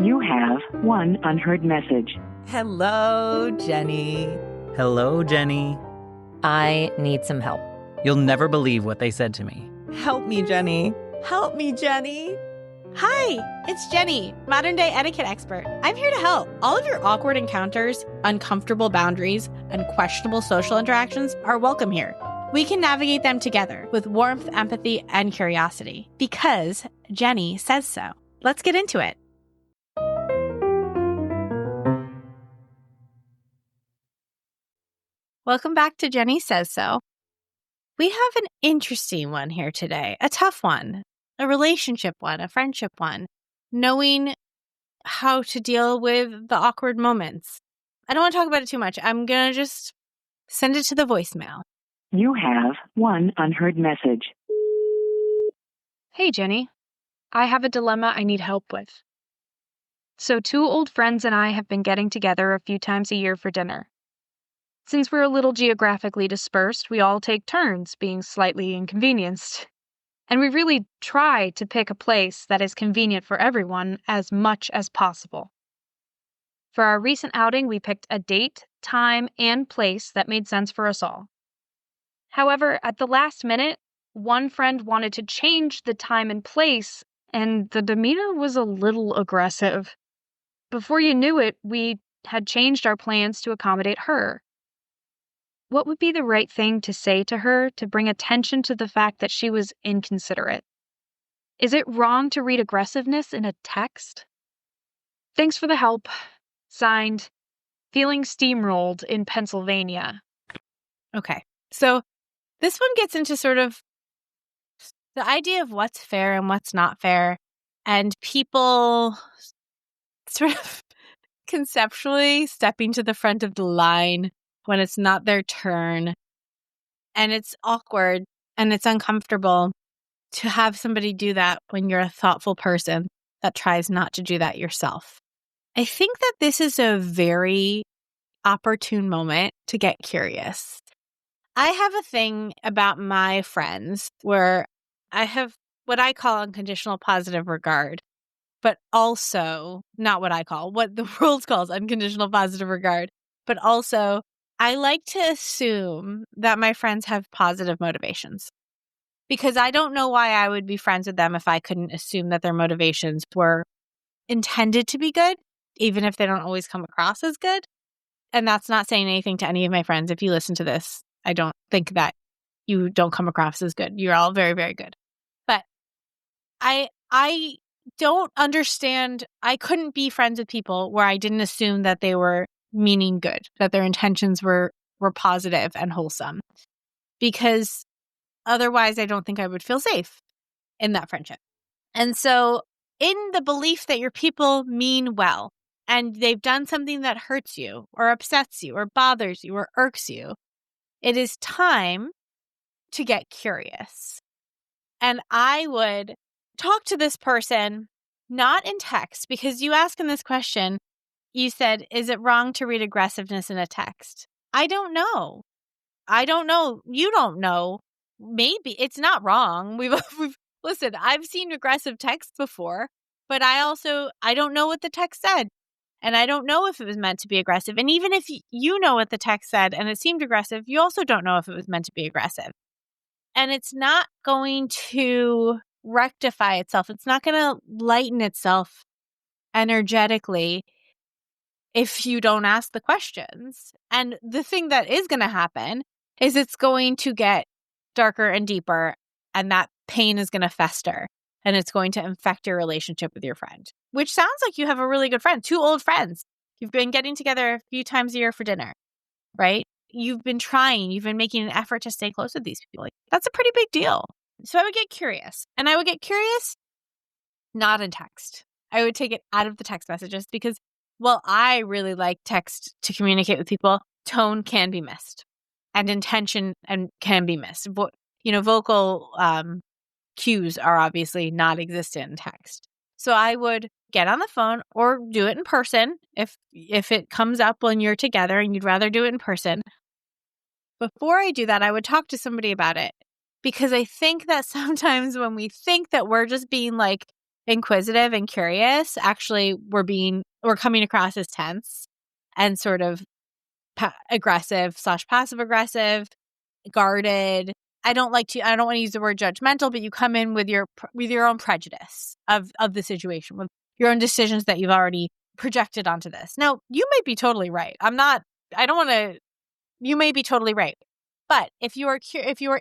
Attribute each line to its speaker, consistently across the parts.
Speaker 1: You have one unheard message.
Speaker 2: Hello, Jenny.
Speaker 3: Hello, Jenny.
Speaker 4: I need some help.
Speaker 3: You'll never believe what they said to me.
Speaker 2: Help me, Jenny. Help me, Jenny.
Speaker 5: Hi, it's Jenny, modern day etiquette expert. I'm here to help. All of your awkward encounters, uncomfortable boundaries, and questionable social interactions are welcome here. We can navigate them together with warmth, empathy, and curiosity because Jenny says so. Let's get into it. Welcome back to Jenny Says So. We have an interesting one here today, a tough one, a relationship one, a friendship one, knowing how to deal with the awkward moments. I don't want to talk about it too much. I'm going to just send it to the voicemail.
Speaker 1: You have one unheard message.
Speaker 6: Hey, Jenny. I have a dilemma I need help with. So 2 old friends and I have been getting together a few times a year for dinner. Since we're a little geographically dispersed, we all take turns being slightly inconvenienced. And we really try to pick a place that is convenient for everyone as much as possible. For our recent outing, we picked a date, time, and place that made sense for us all. However, at the last minute, one friend wanted to change the time and place, and the demeanor was a little aggressive. Before you knew it, we had changed our plans to accommodate her. What would be the right thing to say to her to bring attention to the fact that she was inconsiderate? Is it wrong to read aggressiveness in a text? Thanks for the help. Signed, Feeling Steamrolled in Pennsylvania.
Speaker 5: Okay, so this one gets into sort of the idea of what's fair and what's not fair, and people sort of conceptually stepping to the front of the line when it's not their turn, and it's awkward and it's uncomfortable to have somebody do that when you're a thoughtful person that tries not to do that yourself. I think that this is a very opportune moment to get curious. I have a thing about my friends where I have what I call unconditional positive regard, but also not what I call, what the world calls unconditional positive regard, but also I like to assume that my friends have positive motivations because I don't know why I would be friends with them if I couldn't assume that their motivations were intended to be good, even if they don't always come across as good. And that's not saying anything to any of my friends. If you listen to this, I don't think that you don't come across as good. You're all very, very good. But I don't understand. I couldn't be friends with people where I didn't assume that they were meaning good, that their intentions were positive and wholesome, because otherwise I don't think I would feel safe in that friendship. And so in the belief that your people mean well and they've done something that hurts you or upsets you or bothers you or irks you, it is time to get curious. And I would talk to this person, not in text, because you asked in this question, you said, is it wrong to read aggressiveness in a text? I don't know. You don't know. Maybe it's not wrong. We've listen, I've seen aggressive texts before, but I don't know what the text said. And I don't know if it was meant to be aggressive. And even if you know what the text said and it seemed aggressive, you also don't know if it was meant to be aggressive. And it's not going to rectify itself. It's not going to lighten itself energetically if you don't ask the questions. And the thing that is going to happen is it's going to get darker and deeper, and that pain is going to fester, and it's going to infect your relationship with your friend, which sounds like you have a really good friend, 2 old friends. You've been getting together a few times a year for dinner, right? You've been making an effort to stay close with these people. Like, that's a pretty big deal. So I would get curious, and I would get curious not in text. I would take it out of the text messages because, well, I really like text to communicate with people. Tone can be missed and intention can be missed. Vocal cues are obviously not existent in text. So I would get on the phone or do it in person if it comes up when you're together and you'd rather do it in person. Before I do that, I would talk to somebody about it because I think that sometimes when we think that we're just being like inquisitive and curious actually were coming across as tense and sort of aggressive / passive aggressive, guarded. I don't want to use the word judgmental, but you come in with your own prejudice of the situation, with your own decisions that you've already projected onto this. Now, you might be totally right. You may be totally right. But if you are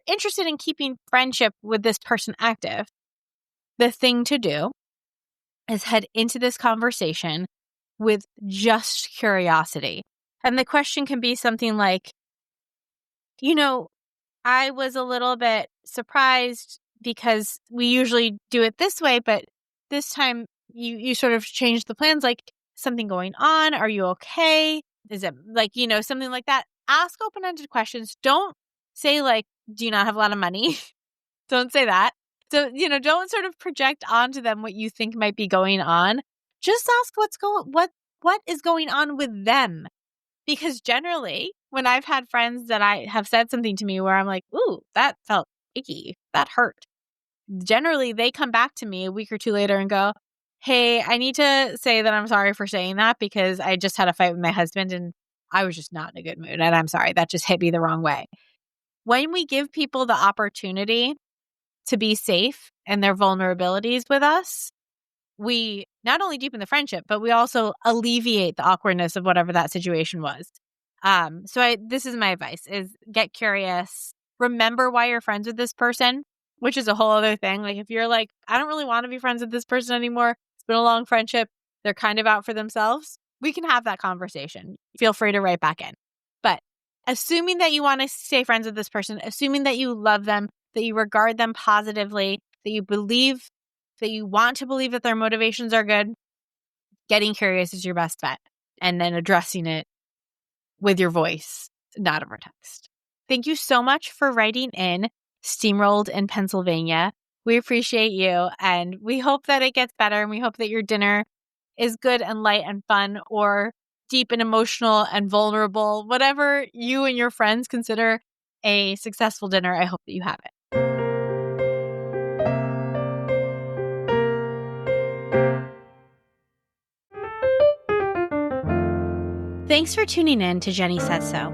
Speaker 5: interested in keeping friendship with this person active, the thing to do is head into this conversation with just curiosity. And the question can be something like, I was a little bit surprised because we usually do it this way, but this time you sort of changed the plans. Like, something going on? Are you okay? Is it something like that? Ask open-ended questions. Don't say like, do you not have a lot of money? Don't say that. So, don't sort of project onto them what you think might be going on. Just ask what is going on with them. Because generally, when I've had friends that I have said something to me where I'm like, ooh, that felt icky, that hurt. Generally, they come back to me a week or two later and go, hey, I need to say that I'm sorry for saying that because I just had a fight with my husband and I was just not in a good mood. And I'm sorry, that just hit me the wrong way. When we give people the opportunity to be safe in their vulnerabilities with us, we not only deepen the friendship, but we also alleviate the awkwardness of whatever that situation was. This is my advice: is get curious, remember why you're friends with this person, which is a whole other thing. Like if you're like, I don't really want to be friends with this person anymore. It's been a long friendship. They're kind of out for themselves. We can have that conversation. Feel free to write back in. But assuming that you want to stay friends with this person, assuming that you love them, that you regard them positively, that you want to believe that their motivations are good, getting curious is your best bet. And then addressing it with your voice, not over text. Thank you so much for writing in, Steamrolled in Pennsylvania. We appreciate you, and we hope that it gets better, and we hope that your dinner is good and light and fun, or deep and emotional and vulnerable. Whatever you and your friends consider a successful dinner, I hope that you have it. Thanks for tuning in to Jenny Says So.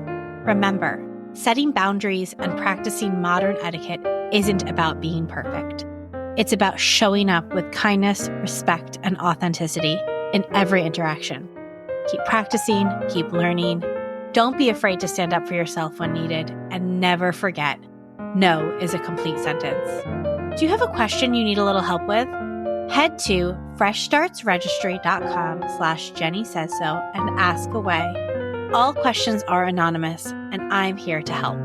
Speaker 5: Remember, setting boundaries and practicing modern etiquette isn't about being perfect. It's about showing up with kindness, respect, and authenticity in every interaction. Keep practicing, keep learning. Don't be afraid to stand up for yourself when needed, and never forget, no is a complete sentence. Do you have a question you need a little help with? Head to freshstartsregistry.com/JennySaysSo and ask away. All questions are anonymous, and I'm here to help.